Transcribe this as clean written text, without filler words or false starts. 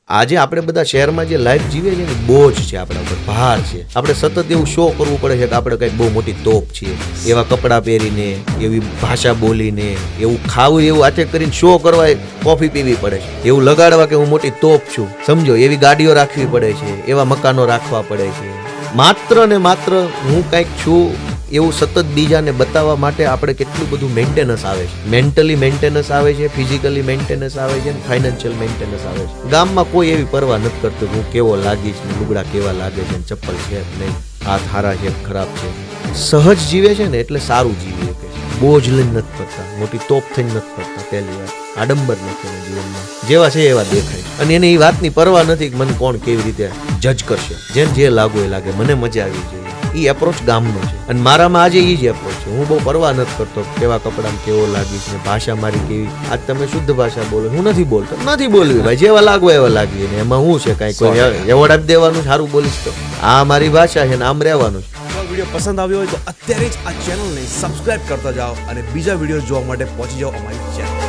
આજે આપણે બધા શહેરમાં જે લાઈફ જીવે છે ને બોજ છે આપણા ઉપર, ભાર છે. આપણે સતત એવું શો કરવું પડે છે કે આપણે કંઈક બહુ મોટી તોપ છીએ, એવા કપડાં પહેરીને, એવી ભાષા બોલીને, એવું ખાવું, એવું આચે કરીને શો કરવા કોફી પીવી પડે છે, એવું લગાડવા કે હું મોટી તોપ છું, સમજો, એવી ગાડીઓ રાખવી પડે છે, એવા મકાનો રાખવા પડે છે. માત્ર ને માત્ર હું કંઈક છું એવું સતત બીજાને બતાવવા માટે આપણે કેટલું બધું મેન્ટેનન્સ આવે છે. મેન્ટલી મેન્ટેનન્સ આવે છે, ફિઝિકલી મેન્ટેનન્સ આવે છે, ફાઇનાન્શિયલ મેન્ટેનન્સ આવે છે. ગામમાં કોઈ એવી પરવા નથી કરતું હું કેવો લાગીશ ને લુગડા કેવા લાગે છે, ચપ્પલ છે નહીં, હાથ હારા છે ખરાબ છે. સહજ જીવે છે ને એટલે સારું જીવી શકે છે. બોજ લઈને નથી ફરતા, મોટી તોપ થઈને નથી ફરતા. પહેલી વાત, આડંબર નથી એના જીવનમાં, જેવા છે એવા દેખાય. અને એને એ વાતની પરવા નથી કે મને કોણ કેવી રીતે જજ કરશે, જેને જે લાગુ એ લાગે, મને મજા આવી જોઈએ. એ એપ્રોચ ગામનો છે અને મારામાં આજે એ જ એપ્રોચ છે. હું બહુ પરવા નથી કરતો કેવા કપડામાં કેવો લાગીશ ને ભાષા મારી કેવી. આજ તમે શુદ્ધ ભાષા બોલો, હું નથી બોલતો, નથી બોલવી ભાઈ, જેવા લાગો એવા લાગીએ ને એમાં હું છે કાંઈ કોઈ એવોર્ડ આપી દેવાનું સારું બોલીશ તો. આ મારી ભાષા છે ને આમ રહેવાનું છે. જો વિડીયો પસંદ આવ્યો હોય તો અત્યારે જ આ ચેનલને સબસ્ક્રાઇબ કરતા જાઓ અને બીજા વિડીયો જોવા માટે પહોંચી જાઓ અમારી ચેનલ.